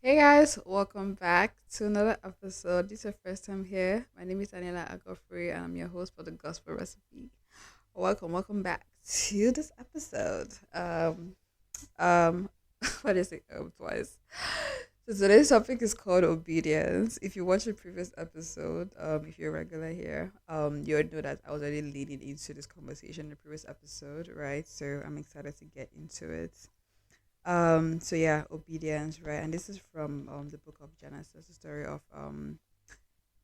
Hey guys, welcome back to another episode. This is your first time here. My name is Daniela Agofrey and I'm your host for the Gospel Recipe. Welcome back to this episode. Um, what is it? Twice. So today's topic is called obedience. If you watch the previous episode, if you're a regular here, you already know that I was already leading into this conversation in the previous episode, right? So I'm excited to get into it. So yeah, obedience, right? And this is from the book of Genesis, the story of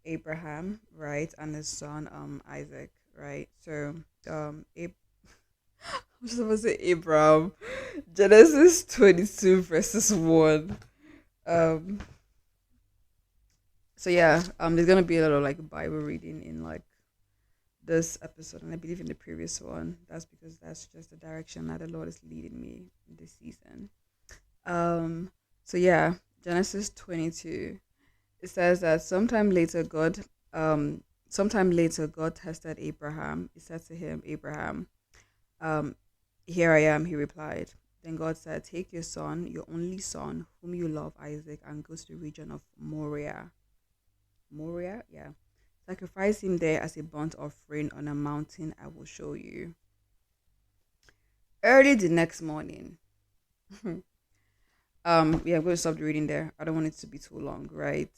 Abraham, right, and his son Isaac, right? So I'm supposed to say Abraham. Genesis 22 verses 1. Um so yeah, there's gonna be a lot of like Bible reading in like this episode, and I believe in the previous one. That's because that's just the direction that the Lord is leading me in this season. Um, so yeah, Genesis 22. It says that sometime later God tested Abraham. He said to him, Abraham, um, here I am, he replied. Then God said, take your son, your only son, whom you love, Isaac, and go to the region of Moriah. Moriah? Yeah. Sacrifice him there as a burnt offering on a mountain I will show you. Early the next morning. Yeah, I'm going to stop the reading there. I don't want it to be too long, right?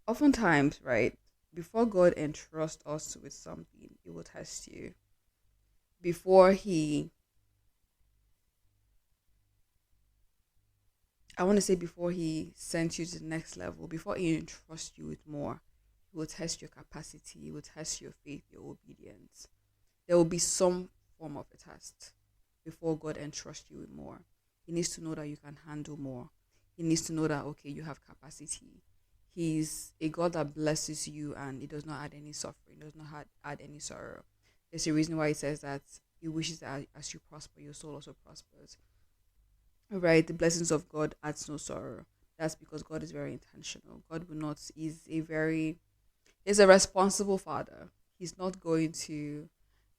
Oftentimes, right, before God entrusts us with something, He will test you. Before He, I want to say, before He sends you to the next level, before He entrusts you with more, He will test your capacity, He will test your faith, your obedience. There will be some form of a test before God entrusts you with more. He needs to know that you can handle more. He needs to know that, okay, you have capacity. He's a God that blesses you and He does not add any suffering, does not add any sorrow. There's a reason why He says that He wishes that as you prosper, your soul also prospers. Right? The blessings of God adds no sorrow. That's because God is very intentional. God will not, He's a responsible father. He's not going to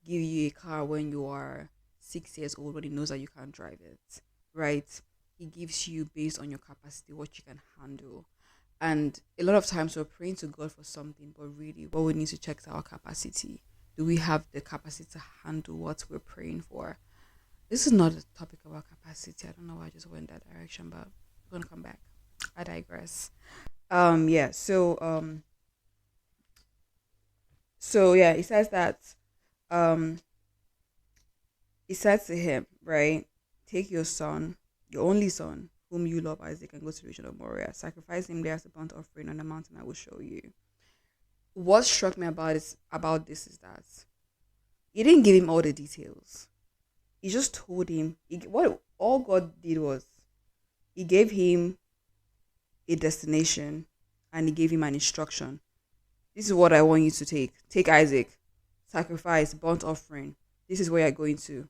give you a car when you are 6 years old when He knows that you can't drive it. Right? He gives you based on your capacity, what you can handle. And a lot of times we're praying to God for something, but really what we need to check is our capacity. Do we have the capacity to handle what we're praying for? This is not a topic about capacity. I don't know why I just went that direction, but we're gonna come back. I digress. Yeah, so yeah, he says that um he said to him, right, take your son, your only son, whom you love, Isaac, and go to the region of Moriah. Sacrifice him there as a burnt offering on the mountain I will show you. What struck me about this is that he didn't give him all the details. He just told him what all God did was He gave him a destination and He gave him an instruction. This is what I want you to take. Take Isaac, sacrifice, burnt offering. This is where you're going to.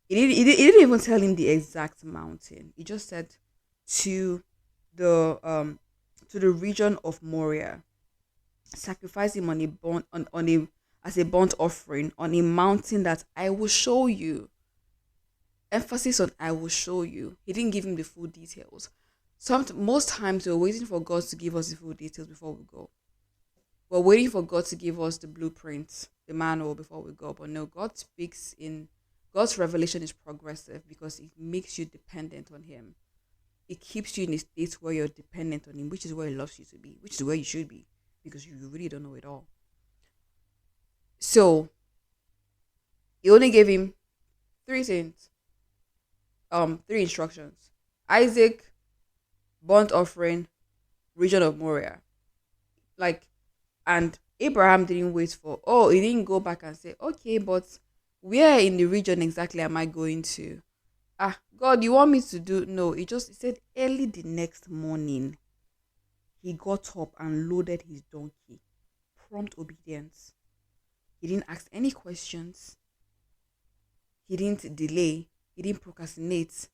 He didn't even tell him the exact mountain. He just said to the region of Moriah. Sacrifice him on a as a burnt offering on a mountain that I will show you. Emphasis on I will show you. He didn't give him the full details. Most times we're waiting for God to give us the full details before we go. We're waiting for God to give us the blueprint, the manual before we go. But no, God's revelation is progressive because it makes you dependent on Him. It keeps you in a state where you're dependent on Him, which is where He loves you to be, which is where you should be, because you really don't know it all. So He only gave him three things, three instructions: Isaac, burnt offering, region of Moriah. Like, and Abraham didn't wait for. Oh, he didn't go back and say, okay, but where in the region exactly am I going to? Ah, God, you want me to do? No, he said early the next morning, he got up and loaded his donkey. Prompt obedience. He didn't ask any questions. He didn't delay. He didn't procrastinate.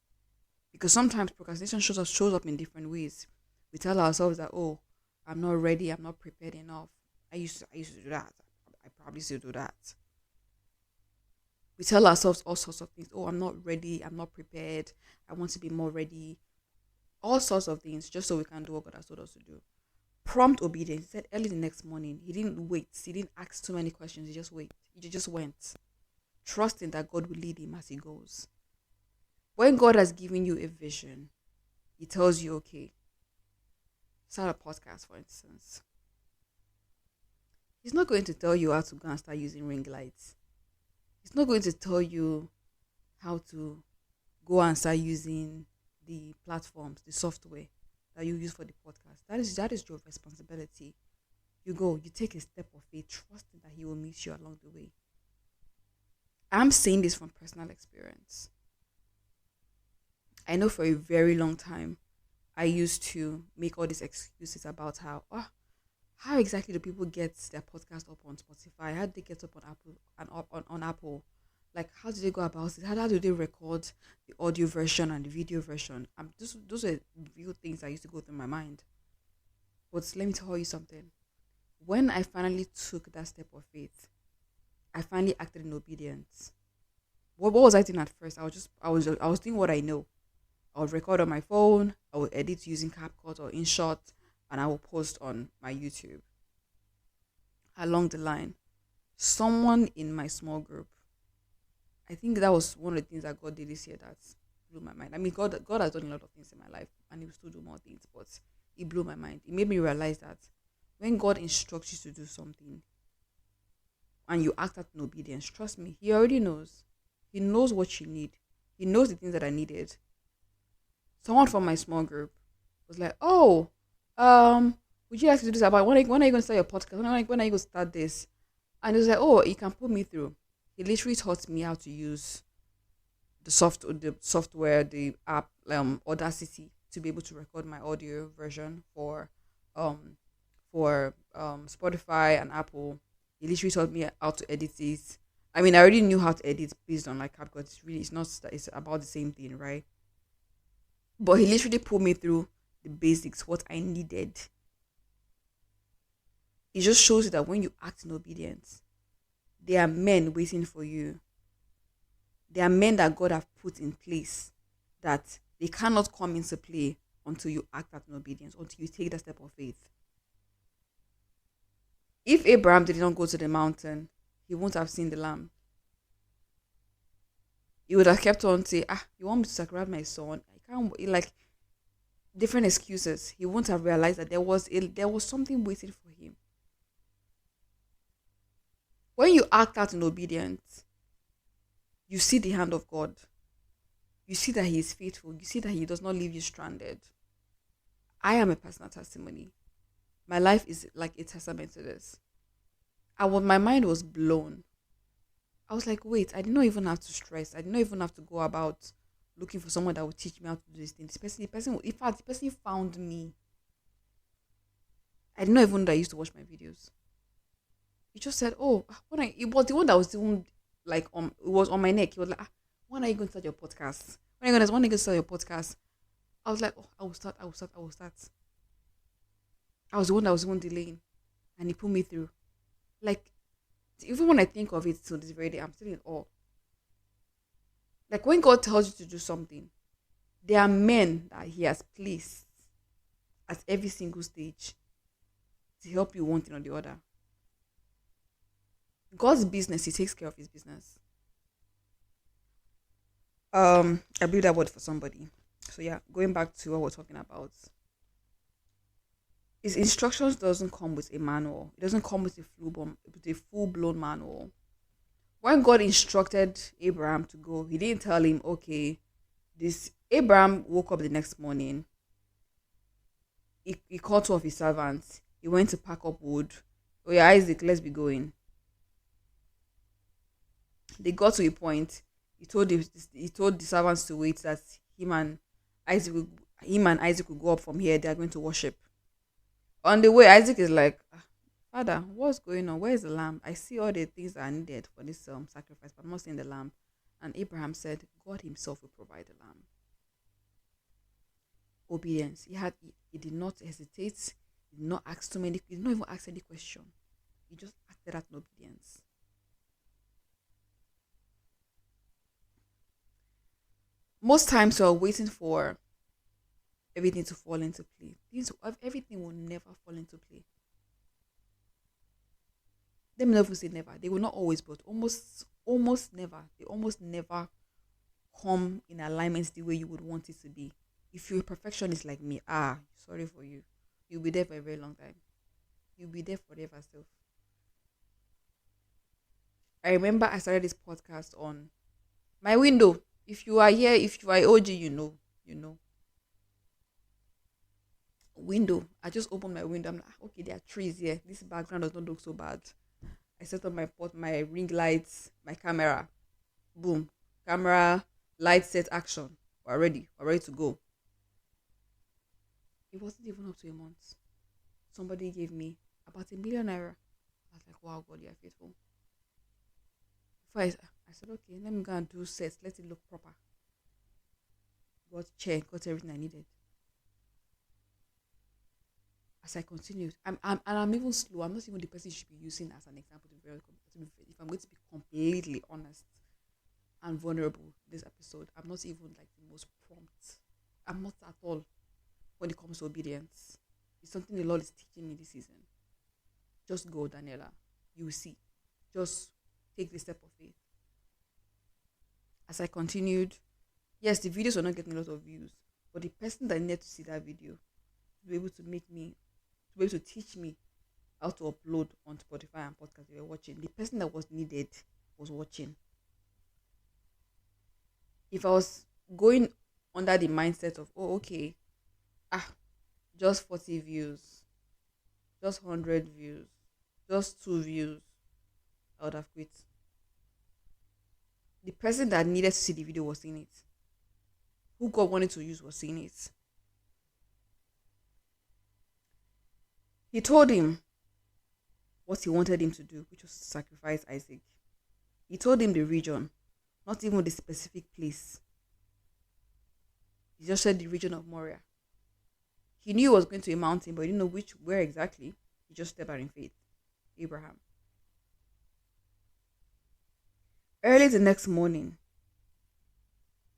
Because sometimes procrastination shows up in different ways. We tell ourselves that, oh, I'm not ready, I'm not prepared enough. I used to do that. I probably still do that. We tell ourselves all sorts of things. Oh, I'm not ready, I'm not prepared. I want to be more ready. all sorts of things just so we can do what God has told us to do. Prompt obedience. He said early the next morning. He didn't wait. He didn't ask too many questions. He just wait. He just went, trusting that God will lead him as he goes. When God has given you a vision, he tells you, okay, start a podcast, for instance. He's not going to tell you how to go and start using ring lights. He's not going to tell you how to go and start using the platforms, the software that you use for the podcast. That is your responsibility. You go, you take a step of faith, trusting that he will meet you along the way. I'm saying this from personal experience. I know for a very long time, I used to make all these excuses about how exactly do people get their podcast up on Spotify? How do they get up on Apple and up on Apple? Like, how do they go about it? How do they record the audio version and the video version? Those are real things that used to go through my mind. But let me tell you something. When I finally took that step of faith, I finally acted in obedience. What was I doing at first? I was doing what I know. I would record on my phone. I would edit using CapCut or InShot, and I will post on my YouTube. Along the line, someone in my small group, I think that was one of the things that God did this year that blew my mind. I mean, God has done a lot of things in my life, and He will still do more things, but it blew my mind. It made me realize that when God instructs you to do something, and you act out in obedience, trust me, He already knows. He knows what you need. He knows the things that I needed. Someone from my small group was like, "Oh, would you like to do this about when are you going to start your podcast? When are you going to start this?" And he was like, "Oh, you can put me through." He literally taught me how to use the software, the app, Audacity, to be able to record my audio version um for Spotify and Apple. He literally taught me how to edit it. I mean, I already knew how to edit based on like CapCut. It's not that it's about the same thing, right? But he literally put me through the basics, what I needed. It just shows you that when you act in obedience, there are men waiting for you. There are men that God have put in place that they cannot come into play until you act out in obedience, until you take that step of faith. If Abraham did not go to the mountain, he won't have seen the lamb. He would have kept on saying, you want me to sacrifice my son? I can't, like, different excuses. He won't have realized that there was something waiting for him. When you act out in obedience, you see the hand of God. You see that He is faithful. You see that He does not leave you stranded. I am a personal testimony. My life is like a testament to this. My mind was blown. I was like, wait, I did not even have to stress. I did not even have to go about looking for someone that would teach me how to do this thing. In fact, the person found me. I did not even know that I used to watch my videos. He just said, it was the one that was doing like it was on my neck. He was like, when are you going to start your podcast? When are you going to start your podcast? I was like, I will start. I was the one that was even delaying, and he put me through. Like, even when I think of it to this very day, I'm still in awe. Like, when God tells you to do something, there are men that He has placed at every single stage to help you one thing or the other. God's business, He takes care of His business. I believe that word for somebody. So yeah, going back to what we're talking about. His instructions doesn't come with a manual. It doesn't come with a full-blown manual. When God instructed Abraham to go, He didn't tell him, okay, this Abraham woke up the next morning. He called two of his servants. He went to pack up wood. Oh yeah, Isaac, let's be going. They got to a point. He told the servants to wait, that him and Isaac would go up from here. They are going to worship. On the way, Isaac is like, Father, what's going on? Where is the lamb? I see all the things that are needed for this sacrifice, but I'm not seeing the lamb. And Abraham said, God Himself will provide the lamb. Obedience. He did not hesitate. He did not ask too many. He did not even ask any question. He just acted out in obedience. Most times we're waiting for everything to fall into play. Everything will never fall into play. Let me never say never. They will not always, but almost never. They almost never come in alignment the way you would want it to be. If you're a perfectionist like me, sorry for you. You'll be there for a very long time. You'll be there forever still. I remember I started this podcast on my window. If you are here, if you are OG, you know. Window. I just opened my window. I'm like, okay, there are trees here. This background does not look so bad. I set up my ring lights, my camera. Boom. Camera, light set, action. We're ready to go. It wasn't even up to a month. Somebody gave me about ₦1 million. I was like, wow, God, you're faithful. Before I said, okay, let me go and do sets. Let it look proper. Got chair, got everything I needed. As I continued, I'm even slow. I'm not even the person you should be using as an example if I'm going to be completely honest and vulnerable this episode. I'm not even like the most prompt. I'm not at all when it comes to obedience. It's something the Lord is teaching me this season. Just go, Daniela. You will see. Just take the step of faith. As I continued, yes, the videos were not getting a lot of views, but the person that needed to see that video to be able to teach me how to upload on Spotify and podcast they were watching, the person that was needed was watching. If I was going under the mindset of, okay, just 40 views, just 100 views, just 2 views, I would have quit. The person that needed to see the video was seeing it. Who God wanted to use was seeing it. He told him what he wanted him to do, which was to sacrifice Isaac. He told him the region, not even the specific place. He just said the region of Moriah. He knew he was going to a mountain, but he didn't know where exactly. He just stepped out in faith. Abraham. Early the next morning,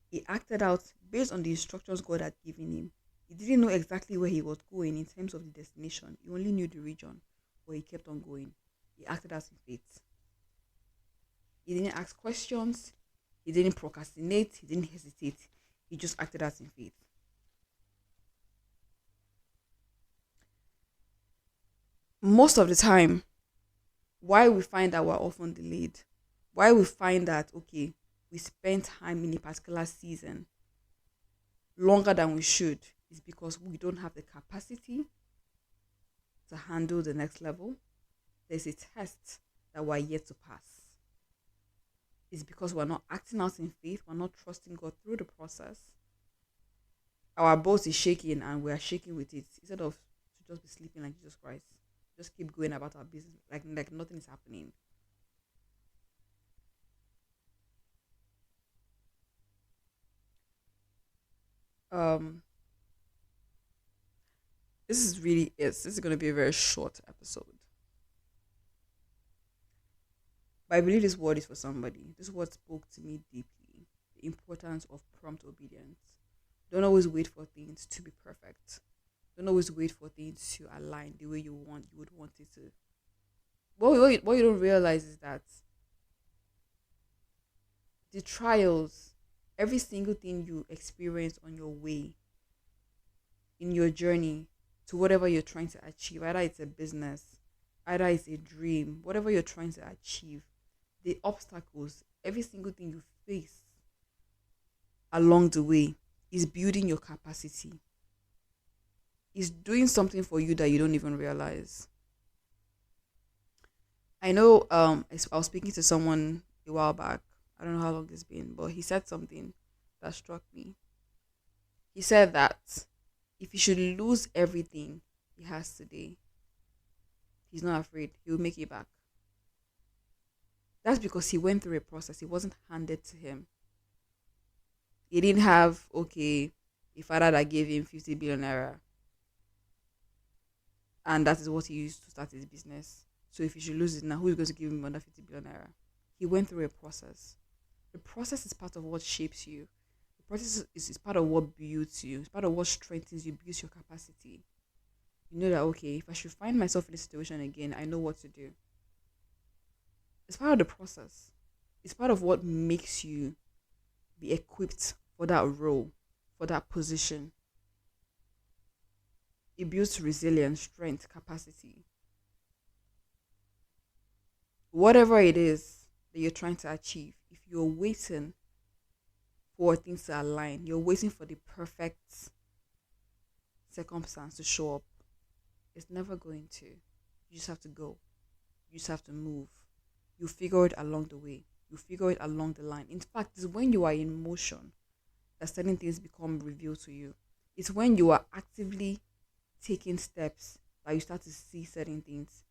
he acted out based on the instructions God had given him. He didn't know exactly where he was going in terms of the destination. He only knew the region, but he kept on going. He acted out in faith. He didn't ask questions. He didn't procrastinate. He didn't hesitate. He just acted out in faith. Most of the time, why we find that we're often delayed, why we find that, okay, we spend time in a particular season longer than we should, is because we don't have the capacity to handle the next level. There's a test that we're yet to pass. It's because we're not acting out in faith, we're not trusting God through the process. Our boat is shaking and we're shaking with it. Instead of to just be sleeping like Jesus Christ, just keep going about our business like nothing is happening. This is going to be a very short episode, but I believe this word is for somebody. This word spoke to me deeply. The importance of prompt obedience. Don't always wait for things to be perfect. Don't always wait for things to align the way you would want it to. What you don't realize is that the trials, every single thing you experience on your way, in your journey to whatever you're trying to achieve, either it's a business, either it's a dream, whatever you're trying to achieve, the obstacles, every single thing you face along the way is building your capacity. Is doing something for you that you don't even realize. I know I was speaking to someone a while back. I don't know how long it's been, but he said something that struck me. He said that if he should lose everything he has today, he's not afraid. He will make it back. That's because he went through a process. It wasn't handed to him. He didn't have, okay, a father that gave him 50 billion naira. And that is what he used to start his business. So if he should lose it now, who is going to give him another 50 billion naira? He went through a process. The process is part of what shapes you. The process is part of what builds you. It's part of what strengthens you, builds your capacity. You know that okay, if I should find myself in this situation again, I know what to do. It's part of the process. It's part of what makes you be equipped for that role, for that position. It builds resilience, strength, capacity. Whatever it is that you're trying to achieve, if you're waiting for things to align, you're waiting for the perfect circumstance to show up, it's never going to. You just have to go. You just have to move. You figure it along the way. You figure it along the line. In fact, it's when you are in motion that certain things become revealed to you. It's when you are actively taking steps that you start to see certain things.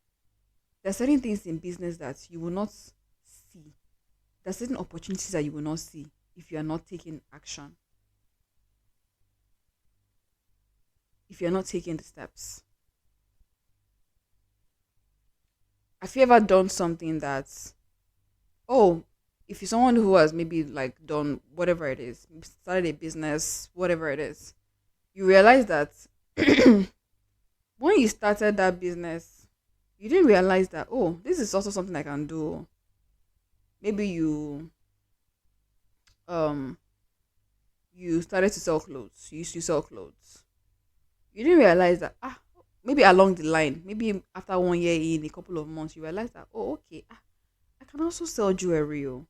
There are certain things in business that you will not see. There are certain opportunities that you will not see if you are not taking action. If you are not taking the steps. Have you ever done something that's, oh, if you're someone who has maybe like done whatever it is, started a business, whatever it is, you realize that when you started that business, you didn't realize that, oh, this is also something I can do. Maybe um you started to sell clothes. You used to sell clothes. You didn't realize that maybe along the line, maybe after 1 year in a couple of months, you realize that, oh, okay, I can also sell jewelry. Oh.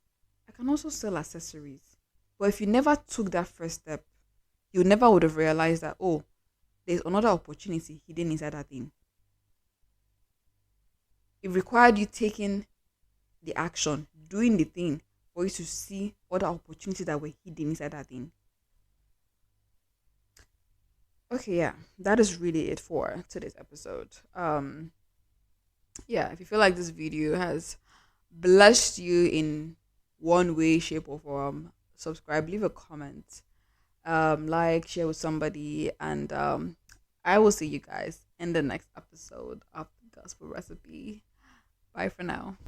I can also sell accessories. But if you never took that first step, you never would have realized that, oh, there's another opportunity hidden inside that thing. It required you taking the action, doing the thing, for you to see other opportunities that were hidden inside that thing. Okay, yeah, that is really it for today's episode. Yeah, if you feel like this video has blessed you in one way, shape, or form, subscribe, leave a comment, like, share with somebody, and I will see you guys in the next episode of the Gospel Recipe. Bye for now.